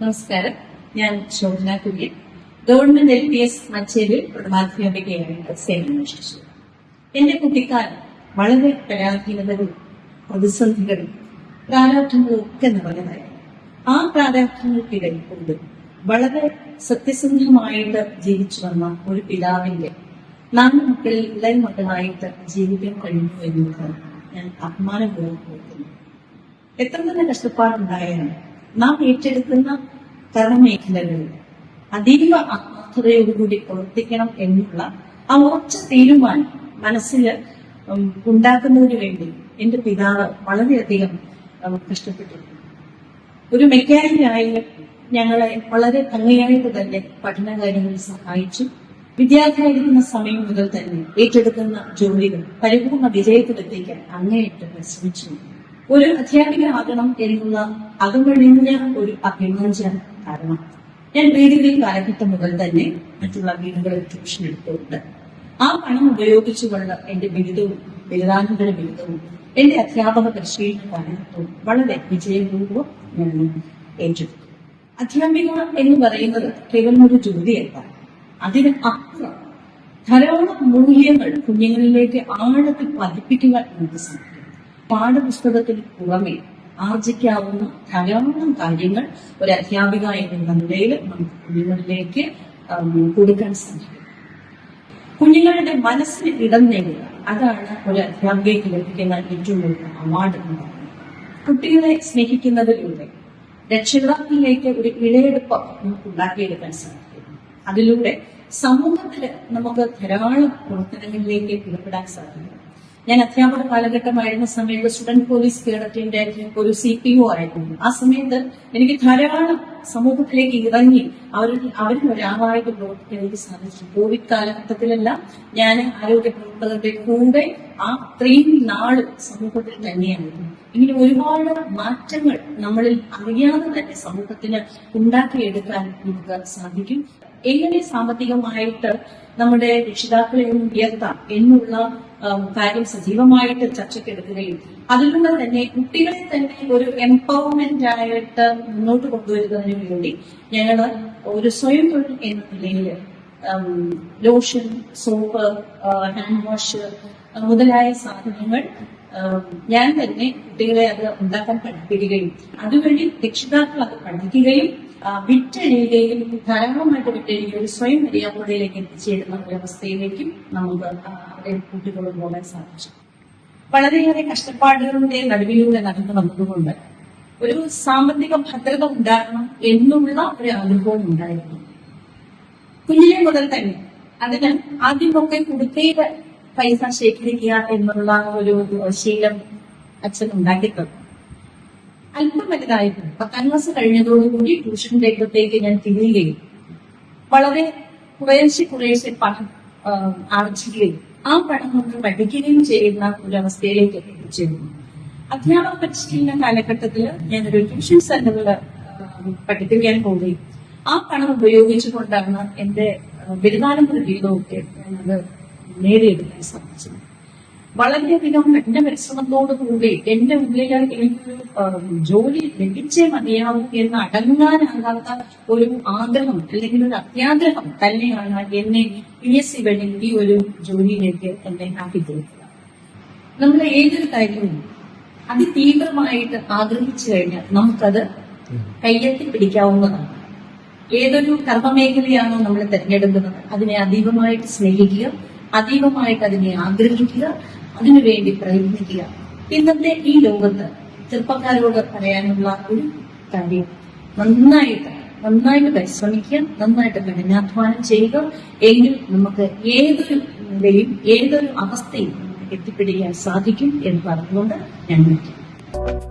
നമസ്കാരം. ഞാൻ Shobhana Kurian. Government LPS മച്ചേരിയിൽ പ്രഥമാധ്യാപികയായിട്ട് സേവനമനുഷ്ഠിച്ചു. എന്റെ കുട്ടിക്കാലം വളരെ പരാധീനതകളും പ്രതിസന്ധികളും പ്രാരാബ്ധങ്ങളും ഒക്കെ നിറഞ്ഞതായിരുന്നു. ആ പ്രാരാബ്ധങ്ങൾക്കിടയിൽ കൊണ്ട് വളരെ സത്യസന്ധമായിട്ട് ജീവിച്ചു വന്ന ഒരു പിതാവിന്റെ 4 മക്കളിൽ ഇളയ മക്കളായിട്ട് ജീവിക്കാൻ കഴിഞ്ഞു എന്നുള്ളത് ഞാൻ അഭിമാനപൂർവ്വം ഓർക്കുന്നു. എത്ര തന്നെ കഷ്ടപ്പാടുണ്ടായാലും നാം ഏറ്റെടുക്കുന്ന കർമ്മമേഖലകളിൽ അതീവ ആത്മാർത്ഥതയോടുകൂടി പ്രവർത്തിക്കണം എന്നുള്ള ആ ഉറച്ച തീരുമാനം മനസ്സിൽ ഉണ്ടാക്കുന്നതിന് വേണ്ടി എന്റെ പിതാവ് വളരെയധികം കഷ്ടപ്പെട്ടിട്ടുണ്ട്. ഒരു മെക്കാനിക്കായി ഞങ്ങളെ വളരെ ഭംഗിയായിട്ട് തന്നെ പഠനകാര്യങ്ങളിൽ സഹായിച്ചു. വിദ്യാർത്ഥിയായിരിക്കുന്ന സമയം മുതൽ തന്നെ ഏറ്റെടുക്കുന്ന ജോലികൾ പരിപൂർണ വിജയത്തിലെത്തിക്കാൻ അങ്ങേയറ്റം പരിശ്രമിച്ചു. ഒരു അധ്യാപികയാകണം എന്നുള്ള അകമഴിഞ്ഞ ഒരു അഭിമാനം കാരണം ഞാൻ വീടുകളിൽ കാലഘട്ടം മുതൽ തന്നെ മറ്റുള്ള വീടുകളിൽ ട്യൂഷൻ എടുത്തുകൊണ്ട് ആ പണം ഉപയോഗിച്ചുകൊണ്ട് എന്റെ ബിരുദവും ബിരുദാനന്തര ബിരുദവും എന്റെ അധ്യാപക പരിശീലന കാലഘട്ടവും വളരെ വിജയപൂർവ്വം ഞാൻ ഏറ്റെടുത്തു. അധ്യാപിക എന്ന് പറയുന്നത് കേവലം ഒരു ജോലിയല്ല, അതിന് അപ്പുറം ധാരാളം മൂല്യങ്ങൾ കുഞ്ഞുങ്ങളിലേക്ക് ആഴത്തിൽ പതിപ്പിക്കുക നമുക്ക് സാധിക്കും. പാഠപുസ്തകത്തിന് പുറമെ ആർജിക്കാവുന്ന ധാരാളം കാര്യങ്ങൾ ഒരു അധ്യാപിക എന്ന നിലയിൽ നമുക്ക് കുഞ്ഞുങ്ങളിലേക്ക് കൊടുക്കാൻ സാധിക്കും. കുഞ്ഞുങ്ങളുടെ മനസ്സിന് ഇടം നേടുക, അതാണ് ഒരു അധ്യാപികയ്ക്ക് ലഭിക്കുന്ന ഏറ്റവും വലിയ അവാർഡ് എന്ന് പറയുന്നത്. കുട്ടികളെ സ്നേഹിക്കുന്നതിലൂടെ രക്ഷിതാക്കളിലേക്ക് ഒരു ഇഴയെടുപ്പ് നമുക്ക് ഉണ്ടാക്കിയെടുക്കാൻ സാധിക്കും. അതിലൂടെ സമൂഹത്തില് നമുക്ക് ധാരാളം പ്രവർത്തനങ്ങളിലേക്ക് ഇടപെടാൻ സാധിക്കും. ഞാൻ അധ്യാപക കാലഘട്ടമായിരുന്ന സമയത്ത് സ്റ്റുഡന്റ് പോലീസ് കേഡറ്റിന്റെ ഒരു CPO ആയിരുന്നു. ആ സമയത്ത് എനിക്ക് ധാരാളം സമൂഹത്തിലേക്ക് ഇറങ്ങി അവരിൽ ഒരാളായിട്ട് പ്രവർത്തിക്കാൻ എനിക്ക് സാധിച്ചു. കോവിഡ് കാലഘട്ടത്തിലെല്ലാം ഞാൻ ആരോഗ്യ പ്രവർത്തകരുടെ കൂടെ ആ അത്രയും നാള് സമൂഹത്തിൽ തന്നെയായിരുന്നു. ഇങ്ങനെ ഒരുപാട് മാറ്റങ്ങൾ നമ്മളിൽ അറിയാതെ തന്നെ സമൂഹത്തിന് ഉണ്ടാക്കിയെടുക്കാൻ നമുക്ക് സാധിക്കും. എങ്ങനെ സാമ്പത്തികമായിട്ട് നമ്മുടെ രക്ഷിതാക്കളെ ഉയർത്താം എന്നുള്ള കാര്യം സജീവമായിട്ട് ചർച്ചയ്ക്കെടുക്കുകയും അതിലൂടെ തന്നെ കുട്ടികളെ തന്നെ ഒരു എംപവർമെന്റ് ആയിട്ട് മുന്നോട്ട് കൊണ്ടുവരുന്നതിന് വേണ്ടി ഞങ്ങൾ ഒരു സ്വയം തൊഴിൽ എന്ന നിലയിൽ ലോഷൻ, സോപ്പ്, ഹാൻഡ് വാഷ് മുതലായ സാധനങ്ങൾ ഞാൻ തന്നെ കുട്ടികളെ അത് ഉണ്ടാക്കാൻ പഠിപ്പിക്കുകയും അതുവഴി രക്ഷിതാക്കൾ അത് പഠിക്കുകയും വിറ്റഴിയുകയും ധാരാളമായിട്ട് വിറ്റഴിക്കുകയും സ്വയം പര്യാപ്തതയിലേക്ക് എത്തിച്ചേരുന്ന ഒരവസ്ഥയിലേക്കും നമുക്ക് അവരെ കൂട്ടിക്കൊണ്ടു പോകാൻ സാധിച്ചു. വളരെയേറെ കഷ്ടപ്പാടുകളുടെ നടുവിലൂടെ നടന്നു വന്നതുകൊണ്ട് ഒരു സാമ്പത്തിക ഭദ്രത ഉണ്ടാകണം എന്നുള്ള ഒരു അനുഭവം ഉണ്ടായിരുന്നു. കുഞ്ഞിലെ മുതൽ തന്നെ അതിന് ആദ്യമൊക്കെ കുടുക്കയുടെ പൈസ ശേഖരിക്കുക എന്നുള്ള ഒരു ശീലം അച്ഛൻ ഉണ്ടാക്കിത്തന്നു. അല്പം വലുതായിരുന്നു 10ാം ക്ലാസ് കഴിഞ്ഞതോടുകൂടി ട്യൂഷൻ രംഗത്തേക്ക് ഞാൻ തിരിയുകയും വളരെ കുറേശ്ശെ പണം ആർജിക്കുകയും ആ പണം കൊണ്ട് പഠിക്കുകയും ചെയ്യുന്ന ഒരു അവസ്ഥയിലേക്ക് എത്തിച്ചേരുന്നു. അധ്യാപക പരിശീലന കാലഘട്ടത്തിൽ ഞാനൊരു ട്യൂഷൻ സെന്ററിൽ പഠിപ്പിക്കാൻ പോവുകയും ആ പണം ഉപയോഗിച്ചുകൊണ്ടാണ് എന്റെ ബിരുദാനന്തര ബിരുദമൊക്കെ ഞാനത് നേടിയെടുക്കാൻ സാധിച്ചത്. വളരെയധികം എന്റെ പരിശ്രമത്തോടുകൂടി എന്റെ ഉള്ളിൽ എനിക്കൊരു ജോലി ലഭിച്ചേ മതിയാവും എന്ന് അടങ്ങാനാകാത്ത ഒരു ആഗ്രഹം അല്ലെങ്കിൽ ഒരു അത്യാഗ്രഹം തന്നെയാണ് എന്നെ PSC വഴി ഈ ഒരു ജോലിയിലേക്ക് എന്നെ ആക്കിത്തീർക്കുക. നമ്മൾ ഏതൊരു കാര്യവും അതിതീവ്രമായിട്ട് ആഗ്രഹിച്ചു കഴിഞ്ഞാൽ നമുക്കത് കയ്യെത്തി പിടിക്കാവുന്നതാണ്. ഏതൊരു കർമ്മമേഖലയാണോ നമ്മൾ തിരഞ്ഞെടുക്കുന്നത് അതിനെ അതീവമായിട്ട് സ്നേഹിക്കുക, അതീവമായിട്ട് അതിനെ ആഗ്രഹിക്കുക, അതിനുവേണ്ടി പ്രയത്നിക്കുക. ഇന്നത്തെ ഈ ലോകത്ത് ചെറുപ്പക്കാരോട് പറയാനുള്ള ഒരു കാര്യം നന്നായിട്ട് പരിശ്രമിക്കുക, നന്നായിട്ട് കഠിനാധ്വാനം ചെയ്യുക. എങ്കിൽ നമുക്ക് ഏതൊരു നിലയും ഏതൊരു അവസ്ഥയും എത്തിപ്പിടിക്കാൻ സാധിക്കും എന്ന് പറഞ്ഞുകൊണ്ട് ഞാൻ നിർത്തുന്നു.